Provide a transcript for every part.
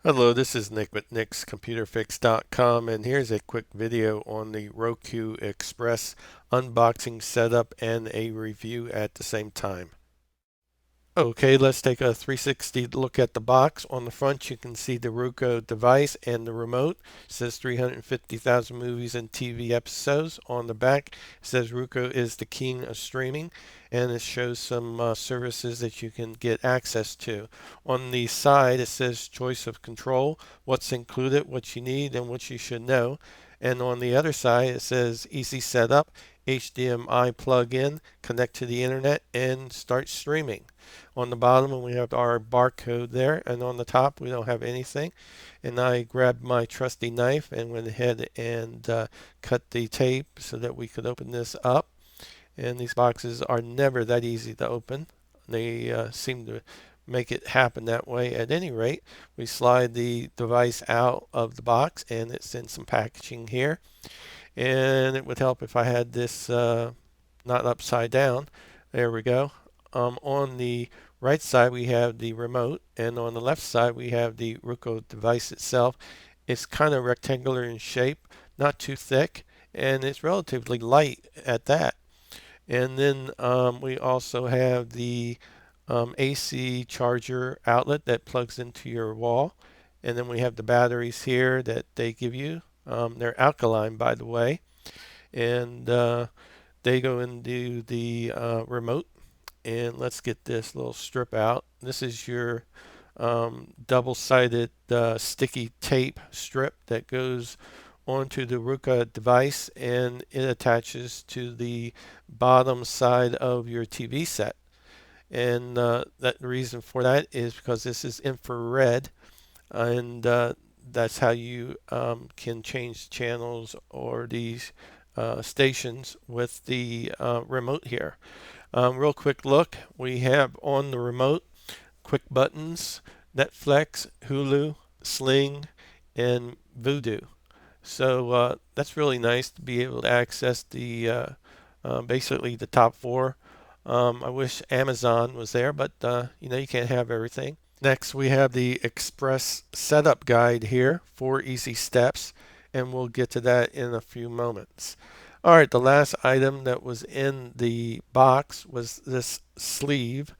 Hello, this is Nick with nickscomputerfix.com, and here's a quick video on the Roku Express unboxing, setup, and a review at the same time. Okay, let's take a 360 look at the box. On the front, you can see the Roku device and the remote. It says 350,000 movies and TV episodes. On the back, it says Roku is the king of streaming, and it shows some services that you can get access to. On the side, it says choice of control, what's included, what you need, and what you should know. And on the other side, it says easy setup, HDMI plug-in, connect to the internet, and start streaming. On the bottom we have our barcode there, and on the top we don't have anything. And I grabbed my trusty knife and went ahead and cut the tape so that we could open this up. And these boxes are never that easy to open. They seem to make it happen that way. At any rate, we slide the device out of the box, and it's in some packaging here. And it would help if I had this not upside down. There we go. On the right side we have the remote, and on the left side we have the Roku device itself. It's kind of rectangular in shape, not too thick, and it's relatively light at that. And then we also have the AC charger outlet that plugs into your wall. And then we have the batteries here that they give you. They're alkaline, by the way, and they go into the remote. And let's get this little strip out. This is your double-sided sticky tape strip that goes onto the Roku device, and it attaches to the bottom side of your TV set. And that the reason for that is because this is infrared, and that's how you can change channels or these stations with the remote here. Real quick look, we have on the remote quick buttons, Netflix, Hulu, Sling, and VUDU. So that's really nice to be able to access the basically the top four. I wish Amazon was there, but you can't have everything. Next, we have the Express Setup Guide here, 4 easy steps, and we'll get to that in a few moments. All right, the last item that was in the box was this sleeve,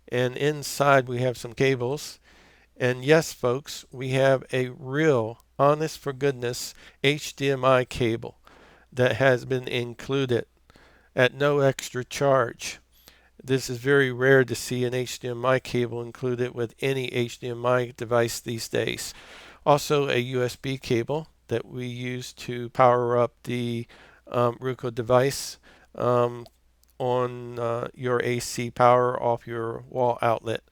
and inside we have some cables. And yes, folks, we have a real, honest for goodness HDMI cable that has been included at no extra charge. This is very rare to see an HDMI cable included with any HDMI device these days. Also a USB cable that we use to power up the Roku device on your AC power off your wall outlet.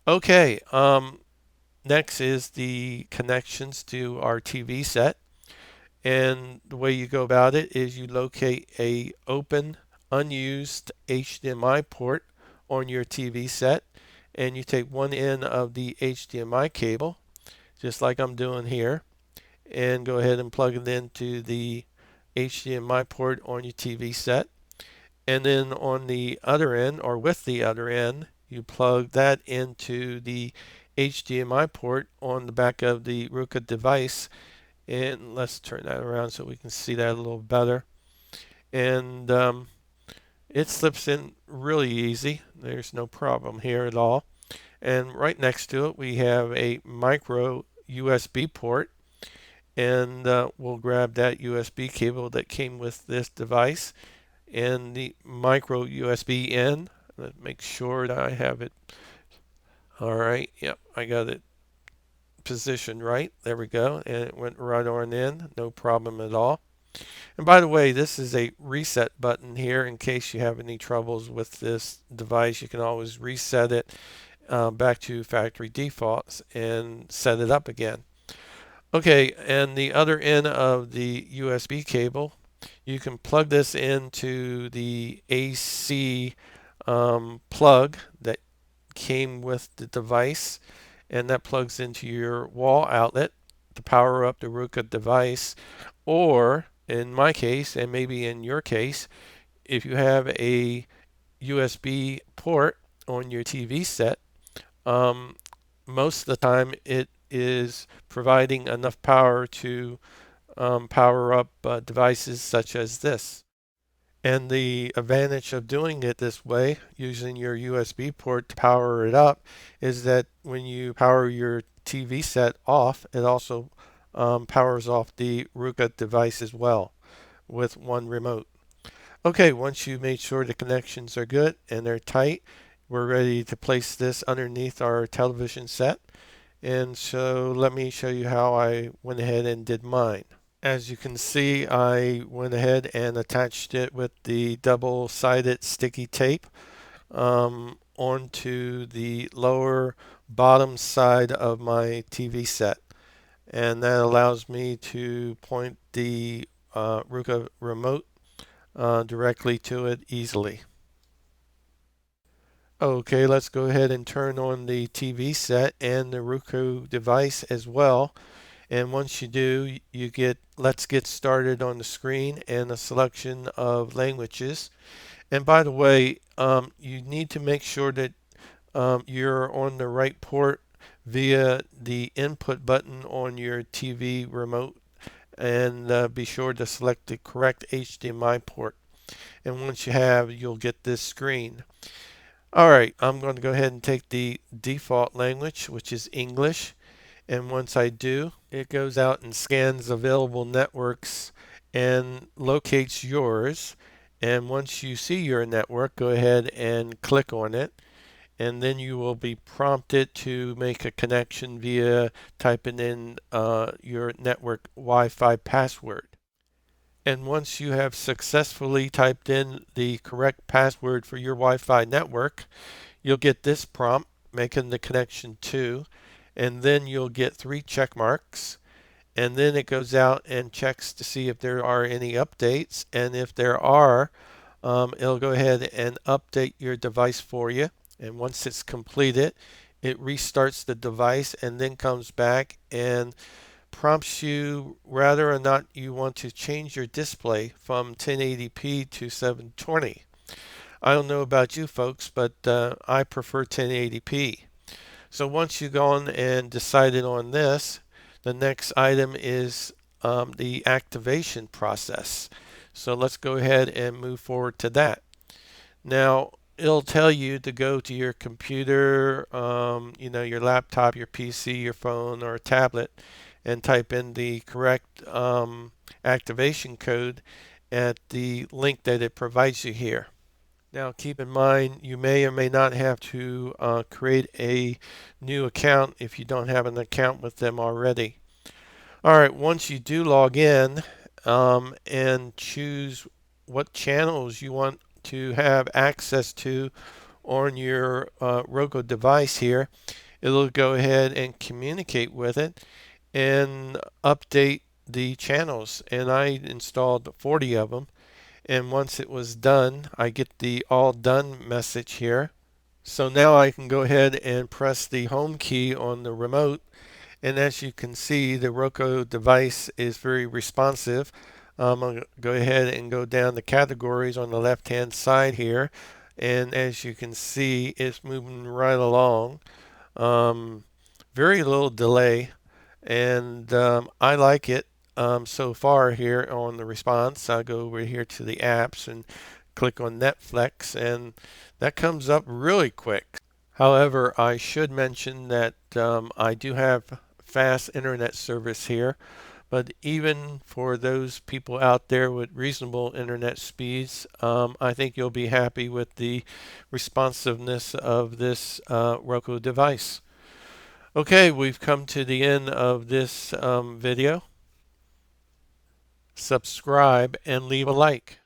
Okay, next is the connections to our TV set. And the way you go about it is you locate a open, unused HDMI port on your TV set, and you take one end of the HDMI cable, just like I'm doing here, and go ahead and plug it into the HDMI port on your TV set. And then on the other end, or with the other end, you plug that into the HDMI port on the back of the Roku device. And let's turn that around so we can see that a little better. And it slips in really easy. There's no problem here at all. And right next to it we have a micro USB port, and we'll grab that USB cable that came with this device and the micro USB in. Let's make sure that I have it. All right, yep, I got it positioned right. There we go, and it went right on in, no problem at all. And by the way, this is a reset button here in case you have any troubles with this device. You can always reset it back to factory defaults and set it up again. Okay, and the other end of the USB cable, you can plug this into the AC plug that came with the device, and that plugs into your wall outlet to power up the Roku device. Or in my case, and maybe in your case, if you have a USB port on your TV set, most of the time it is providing enough power to power up devices such as this. And the advantage of doing it this way, using your USB port to power it up, is that when you power your TV set off, it also powers off the Roku device as well with one remote. Okay, once you've made sure the connections are good and they're tight, we're ready to place this underneath our television set. And so let me show you how I went ahead and did mine. As you can see, I went ahead and attached it with the double-sided sticky tape onto the lower bottom side of my TV set. And that allows me to point the Roku remote directly to it easily. Okay, let's go ahead and turn on the TV set and the Roku device as well. And once you do, you get Let's Get Started on the screen and a selection of languages. And by the way, you need to make sure that you're on the right port via the input button on your TV remote, and be sure to select the correct HDMI port. And once you have, you'll get this screen. Alright, I'm going to go ahead and take the default language, which is English. And once I do, it goes out and scans available networks and locates yours. And once you see your network, go ahead and click on it. And then you will be prompted to make a connection via typing in your network Wi-Fi password. And once you have successfully typed in the correct password for your Wi-Fi network, you'll get this prompt, making the connection to, and then you'll get 3 check marks, and then it goes out and checks to see if there are any updates, and if there are, it'll go ahead and update your device for you. And once it's completed, it restarts the device and then comes back and prompts you whether or not you want to change your display from 1080p to 720. I don't know about you folks, but I prefer 1080p. So once you've gone and decided on this, the next item is the activation process. So let's go ahead and move forward to that. Now, it'll tell you to go to your computer, your laptop, your PC, your phone, or tablet, and type in the correct activation code at the link that it provides you here. Now keep in mind, you may or may not have to create a new account if you don't have an account with them already. Alright, once you do log in and choose what channels you want to have access to on your Roku device here, it'll go ahead and communicate with it and update the channels. And I installed 40 of them. And once it was done, I get the all done message here. So now I can go ahead and press the home key on the remote, and as you can see, the Roku device is very responsive. I'm going to go ahead and go down the categories on the left hand side here, and as you can see, it's moving right along. Very little delay, and I like it. So far here on the response, I'll go over here to the apps and click on Netflix, and that comes up really quick. However, I should mention that I do have fast internet service here, but even for those people out there with reasonable internet speeds, I think you'll be happy with the responsiveness of this Roku device. Okay, we've come to the end of this video. Subscribe and leave a like.